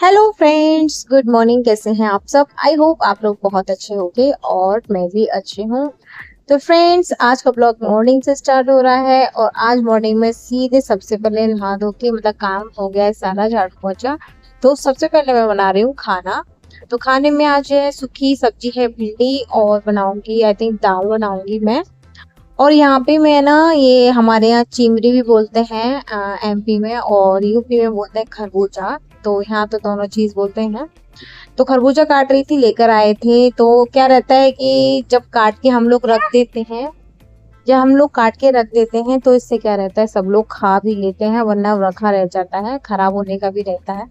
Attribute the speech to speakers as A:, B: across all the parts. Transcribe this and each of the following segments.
A: Hello friends, good morning. कैसे हैं आप सब? आई होप आप लोग बहुत अच्छे होंगे और मैं भी अच्छी हूँ। तो फ्रेंड्स, आज का ब्लॉग मॉर्निंग से स्टार्ट हो रहा है और आज मॉर्निंग में सीधे सबसे पहले नहा धो के काम हो गया है सारा, झाड़ू पोछा। तो सबसे पहले मैं बना रही हूँ खाना। तो खाने में आज है सूखी सब्जी है, भिंडी, और बनाऊंगी आई थिंक दाल बनाऊंगी मैं। और यहाँ पे मैं ना, ये हमारे यहाँ चिमरी भी बोलते हैं एमपी में, और यूपी में बोलते हैं खरबूजा। तो यहाँ तो दोनों चीज बोलते हैं। तो खरबूजा काट रही थी, लेकर आए थे। तो क्या रहता है कि जब काट के हम लोग रख देते हैं, जब हम लोग काट के रख देते हैं तो इससे क्या रहता है, सब लोग खा भी लेते हैं, वरना रखा रह जाता है, खराब होने का भी रहता है।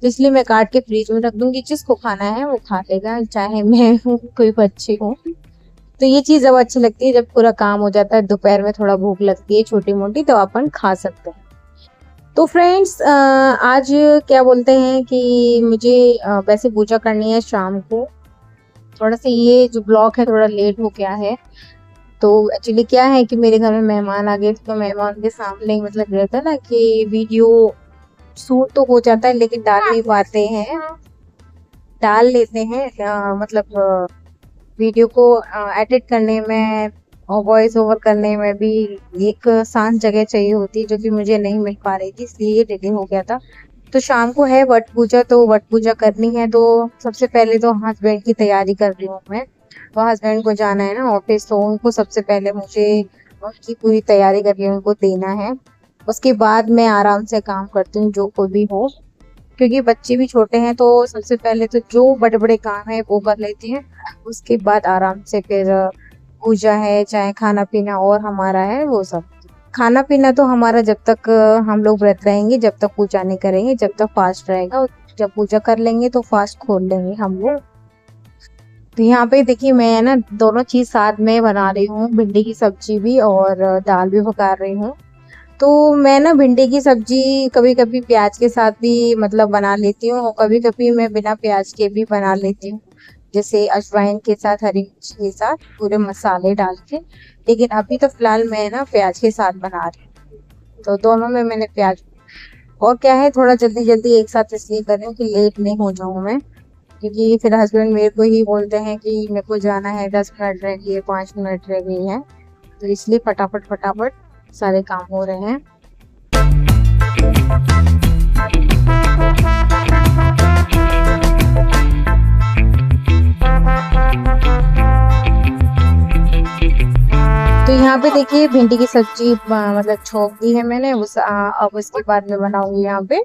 A: तो इसलिए मैं काट के फ्रिज में रख दूंगी, जिसको खाना है वो खा लेगा, चाहे मैं हूँ कोई बच्चे हो। तो ये चीज अब अच्छी लगती है, जब पूरा काम हो जाता है, दोपहर में थोड़ा भूख लगती है छोटी मोटी, तो अपन खा सकते हैं। तो फ्रेंड्स, आज क्या बोलते हैं कि मुझे वैसे पूजा करनी है शाम को। थोड़ा सा ये जो ब्लॉग है थोड़ा लेट हो गया है। तो एक्चुअली क्या है कि मेरे घर में मेहमान आ गए थे, तो मेहमान के सामने ही मतलब रहता है ना कि वीडियो शूट तो हो जाता है लेकिन डाल नहीं पाते हैं। डाल लेते हैं मतलब वीडियो को एडिट करने में और वॉइस ओवर करने में भी एक शांत जगह चाहिए होती है, जो कि मुझे नहीं मिल पा रही थी, इसलिए ये डिले हो गया था। तो शाम को है वट पूजा, तो वट पूजा करनी है। तो सबसे पहले तो हस्बैंड की तैयारी कर रही हूँ मैं। तो हस्बैंड को जाना है ना ऑफिस, तो उनको सबसे पहले मुझे उनकी पूरी तैयारी करके उनको देना है। उसके बाद मैं आराम से काम करती हूँ, जो कोई भी हो, क्योंकि बच्चे भी छोटे हैं। तो सबसे पहले तो जो बड़े बड़े काम है वो कर लेती हैं, उसके बाद आराम से फिर पूजा है, चाहे खाना पीना और हमारा है वो सब। खाना पीना तो हमारा जब तक हम लोग व्रत रहेंगे, जब तक पूजा नहीं करेंगे, जब तक फास्ट रहेगा, और जब पूजा कर लेंगे तो फास्ट खोल लेंगे हम लोग। तो यहाँ पे देखिए, मैं ना दोनों चीज साथ में बना रही हूँ, भिंडी की सब्जी भी और दाल भी पका रही हूँ। तो मैं ना भिंडी की सब्जी कभी कभी प्याज के साथ भी मतलब बना लेती हूँ, और कभी कभी मैं बिना प्याज के भी बना लेती हूँ, जैसे अजवाइन के साथ, हरी मिर्च के साथ, पूरे मसाले डाल के। लेकिन अभी तो फिलहाल मैं ना प्याज के साथ बना रही हूँ, तो दोनों में मैंने प्याज। और क्या है, थोड़ा जल्दी जल्दी एक साथ इसलिए कर रही हूँ कि लेट नहीं हो जाऊँ मैं, क्योंकि फिर हस्बैंड मेरे को ही बोलते हैं कि मेरे को जाना है, 10 मिनट रह गई है, 5 मिनट रह गई है। तो इसलिए फटाफट फटाफट सारे काम हो रहे हैं। तो यहाँ पे देखिए, भिंडी की सब्जी मतलब छोंक दी है मैंने। अब उसके बाद में बनाऊंगी यहाँ पे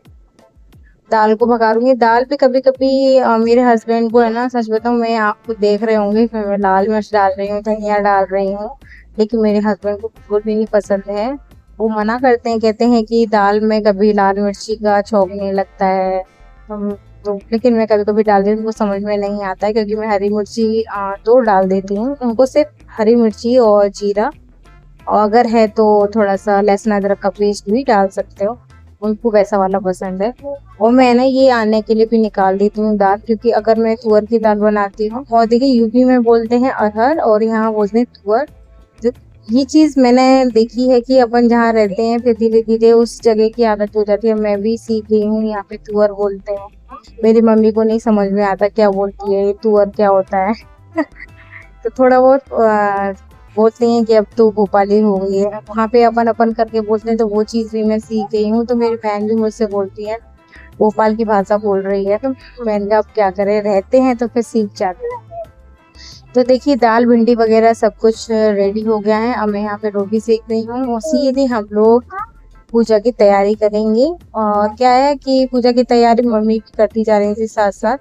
A: दाल को पकाऊंगी। दाल पे कभी कभी मेरे हस्बैंड को है ना, सच बताऊं, मैं आपको देख रहे होंगे कि मैं लाल मिर्च डाल रही हूँ, धनिया डाल रही हूँ, लेकिन मेरे हस्बैंड को बिल्कुल भी नहीं पसंद है। वो मना करते हैं, कहते हैं कि दाल में कभी लाल मिर्ची का छौंकने लगता है। हम तो लेकिन मैं कभी कभी डाल देती हूँ, उनको समझ में नहीं आता है, क्योंकि मैं हरी मिर्ची दो डाल देती हूँ, उनको सिर्फ हरी मिर्ची और जीरा, और अगर है तो थोड़ा सा लहसुन अदरक का पेस्ट भी डाल सकते हो, उनको वैसा वाला पसंद है। और मैं ना ये आने के लिए भी निकाल देती हूँ दाल, क्योंकि अगर मैं तुअर की दाल बनाती हूँ, और देखिए यूपी में बोलते हैं अरहर और यहाँ बोलते हैं तुअर। तो ये चीज मैंने देखी है कि अपन जहाँ रहते हैं फिर धीरे धीरे उस जगह की आदत हो जाती है। मैं भी सीख गई हूँ, यहाँ पे तुअर बोलते हैं। मेरी मम्मी को नहीं समझ में आता क्या बोलती है, ये तुअर क्या होता है। तो थोड़ा बहुत बोलते हैं कि अब तो भोपाली हो गई है, वहाँ पे अपन अपन करके बोलते हैं, तो वो चीज़ भी मैं सीख गई हूँ। तो मेरी बहन भी मुझसे बोलती है भोपाल की भाषा बोल रही है, तो मैंने कहा अब क्या करें, रहते हैं तो फिर सीख जाते हैं। तो देखिए, दाल भिंडी वगैरह सब कुछ रेडी हो गया है। अब मैं यहाँ पे रोटी सेक रही हूँ, और सीधे हम लोग पूजा की तैयारी करेंगे। और क्या है कि पूजा की तैयारी मम्मी भी करती जा रही थी साथ साथ,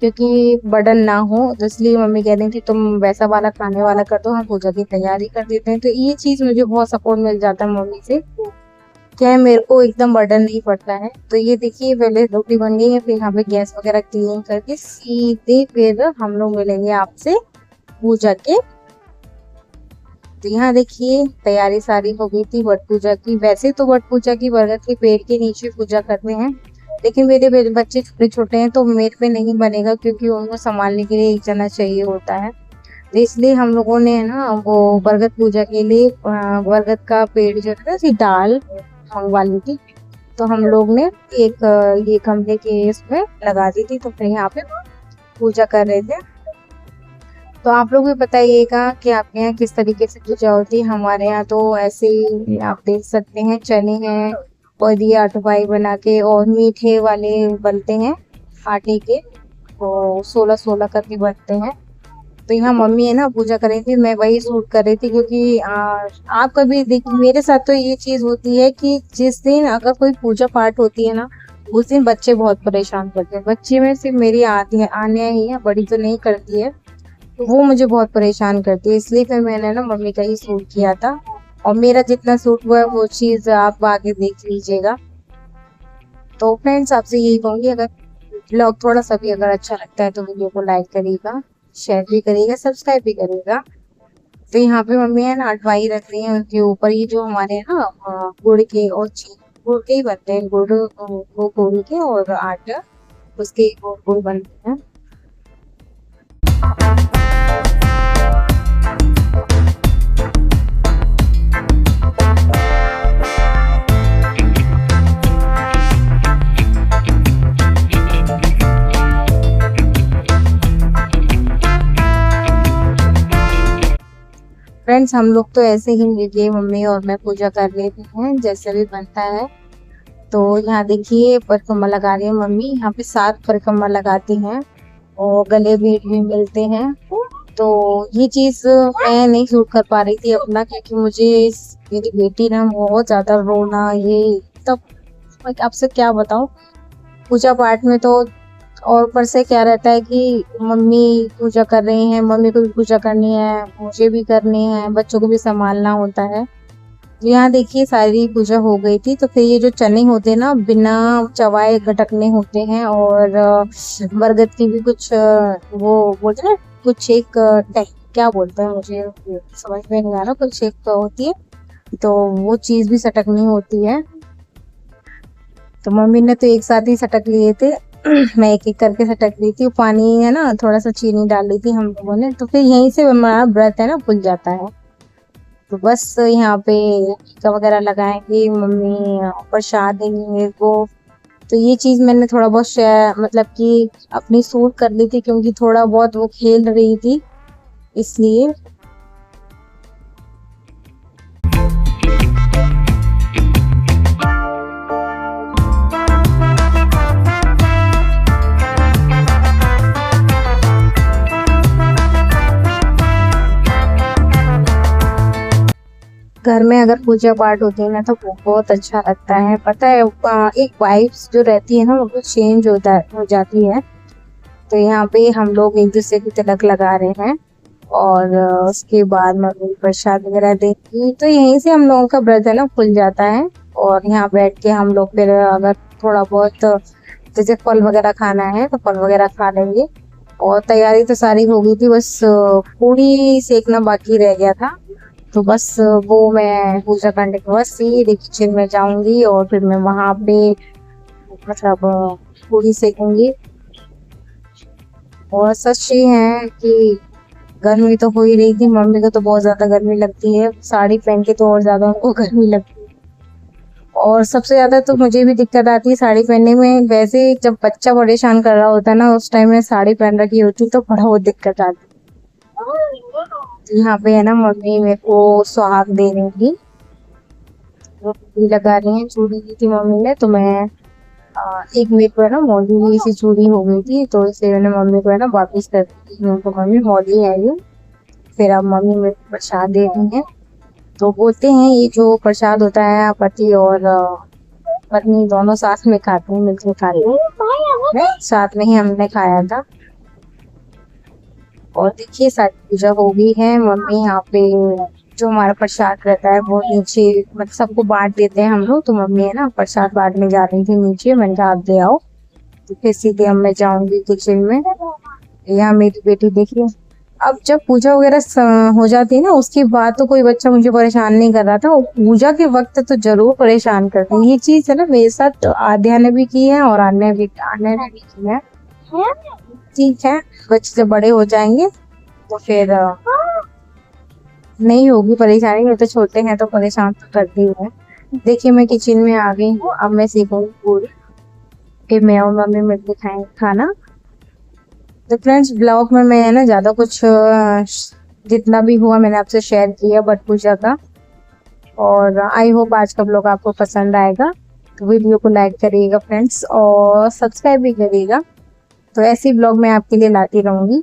A: क्योंकि बर्डन ना हो, तो इसलिए मम्मी कह रही थी तुम वैसा वाला खाने वाला कर दो, हम पूजा की तैयारी कर देते हैं। तो ये चीज मुझे बहुत सपोर्ट मिल जाता है मम्मी से, क्या है मेरे को एकदम बर्डन नहीं पड़ता है। तो ये देखिए, पहले रोटी बन गई है, फिर यहाँ पे गैस वगैरह क्लीन करके सीधे फिर हम लोग मिलेंगे आपसे पूजा के। तो यहाँ देखिए, तैयारी सारी हो गई थी वट पूजा की। वैसे तो वट पूजा की बरगद के पेड़ के नीचे पूजा करते हैं, लेकिन मेरे बच्चे छोटे छोटे हैं तो मेरे पे नहीं बनेगा, क्योंकि उनको संभालने के लिए एक जना चाहिए होता है। तो इसलिए हम लोगों ने ना वो बरगद पूजा के लिए बरगद का पेड़ जो है ना, डाल मंगवा ली थी। तो हम लोग ने एक ये गमले के इसमें लगा दी थी, तो फिर यहाँ पे पूजा कर रहे थे। तो आप लोग भी बताइएगा कि आपके यहाँ किस तरीके से पूजा होती है। हमारे यहाँ तो ऐसे ही आप देख सकते हैं, चने हैं और ये अटवाई बना के और मीठे वाले बनते हैं आटे के, तो 16-16 करके बनते हैं। तो यहाँ मम्मी है ना पूजा कर रही थी, मैं वही शूट कर रही थी, क्योंकि आप कभी देखिए मेरे साथ तो ये चीज होती है कि जिस दिन अगर कोई पूजा पाठ होती है ना, उस दिन बच्चे बहुत परेशान करते हैं। बच्चे में सिर्फ मेरी आने ही है, बड़ी तो नहीं करती है, तो वो मुझे बहुत परेशान करती है। इसलिए फिर मैंने ना मम्मी का ही शूट किया था, और मेरा जितना शूट हुआ है वो चीज आप आगे देख लीजिएगा। तो फ्रेंड्स आपसे यही कहूंगी, अगर ब्लॉग थोड़ा सा भी अगर अच्छा लगता है तो वीडियो को लाइक करिएगा, शेयर भी करिएगा, सब्सक्राइब भी करिएगा। तो यहाँ पे मम्मी है ना अटवाई रख रही है, उनके ऊपर ये जो हमारे है ना गुड़ के और गुड़ के ही बनते हैं, गुड़ वो गुड़ के और आटा उसके गुड़ बनते हैं। फ्रेंड्स हम लोग तो ऐसे ही ये मम्मी और मैं पूजा कर लेते हैं जैसे भी बनता है। तो यहाँ देखिए परिक्रमा लगा रही है मम्मी, यहाँ पे 7 परिक्रमा लगाती हैं और गले भेंट भी मिलते हैं। तो ये चीज मैं नहीं शूट कर पा रही थी अपना, क्योंकि मुझे मेरी बेटी ना बहुत ज्यादा रोना, ये तब आपसे क्या बताऊं, पूजा पाठ में तो और ऊपर से क्या रहता है कि मम्मी पूजा कर रही हैं, मम्मी को भी पूजा करनी है, मुझे भी करनी है, बच्चों को भी संभालना होता है। तो यहाँ देखिए सारी पूजा हो गई थी। तो फिर ये जो चने होते हैं ना बिना चबाए गटकने होते हैं, और बरगद की भी कुछ वो बोलते हैं कुछ एक क्या बोलते हैं, मुझे समझ में नहीं आ रहा, कुछ एक होती है, तो वो चीज भी सटकनी होती है। तो मम्मी ने तो एक साथ ही सटक लिए थे मैं एक एक करके सटक ली थी। पानी है ना थोड़ा सा चीनी डाल ली थी हम लोगों ने, तो फिर यहीं से हमारा व्रत है ना खुल जाता है। तो बस यहाँ पे टीका वगैरह लगाएंगे, मम्मी प्रसाद देंगी मेरे को। तो ये चीज मैंने थोड़ा बहुत मतलब कि अपनी शूट कर ली थी, क्योंकि थोड़ा बहुत वो खेल रही थी इसलिए। घर में अगर पूजा पाठ होती है ना तो बहुत अच्छा लगता है। पता है एक वाइब्स जो रहती है ना वो चेंज हो जाती है। तो यहाँ पे हम लोग एक दूसरे की तिलक लगा रहे हैं, और उसके बाद मम्मी प्रसाद वगैरह देती, तो यहीं से हम लोगों का व्रत है ना खुल जाता है। और यहाँ बैठ के हम लोग फिर अगर थोड़ा बहुत जैसे फल वगैरह खाना है तो फल वगैरह खा लेंगे। और तैयारी तो सारी हो गई थी, बस पूरी सेकना बाकी रह गया था। तो बस वो मैं पूजा करने के बाद सीधे किचन में जाऊंगी और फिर मैं वहां पे मतलब पूरी सेकूंगी। और सच ये है कि गर्मी तो हो ही रही थी, मम्मी को तो बहुत ज्यादा गर्मी लगती है, साड़ी पहन के तो और ज्यादा उनको गर्मी लगती है। और सबसे ज्यादा तो मुझे भी दिक्कत आती है साड़ी पहनने में। वैसे जब बच्चा परेशान कर रहा होता है ना उस टाइम में साड़ी पहन रखी होती तो बड़ा बहुत दिक्कत आती। यहाँ पे है ना मम्मी मेरे को सुहाग दे रही थी, वो लगा रही है, चूड़ी दी थी मम्मी ने। तो मैं एक मेरे को है ना मौली हुई सी चूड़ी हो गई थी, तो इसलिए मैंने मम्मी को है ना वापिस कर दी थी। तो मम्मी मौली है ये। फिर अब मम्मी मेरे को प्रसाद दे रही है। तो बोलते हैं ये जो प्रसाद होता है पति और पत्नी दोनों साथ में खाते हैं, मिलकर खाते हैं। साथ में ही हमने खाया था। और देखिए सारी पूजा हो गई है। मम्मी यहाँ पे जो हमारा प्रसाद रहता है वो नीचे मतलब सबको बांट देते हैं हम लोग। तो मम्मी है ना प्रसाद बांटने जा रही थी नीचे, मैंने कहा आप दे आओ। तो फिर सीधे अब मैं जाऊंगी किचन में। यहाँ मेरी बेटी देखिए, अब जब पूजा वगैरह हो जाती है ना उसके बाद तो कोई बच्चा मुझे परेशान नहीं कर रहा था, और पूजा के वक्त तो जरूर परेशान करते हैं। ये चीज है ना मेरे साथ आध्या ने भी की है और आन्या ने भी की है। ठीक है, बच्चे जब बड़े हो जाएंगे तो फिर नहीं होगी परेशानी। ये तो छोटे हैं तो परेशान तो करती है। देखिए मैं किचन में आ गई हूँ, अब मैं सीखूंगी पूरी, फिर मैं और मम्मी मिलकर खाएंगे खाना। तो फ्रेंड्स ब्लॉग में मैं ना ज़्यादा कुछ जितना भी हुआ मैंने आपसे शेयर किया बट कुछ ज़्यादा, और आई होप आज का ब्लॉग आपको पसंद आएगा। तो वीडियो को लाइक करिएगा फ्रेंड्स और सब्सक्राइब भी करिएगा। तो ऐसी ब्लॉग मैं आपके लिए लाती रहूँगी।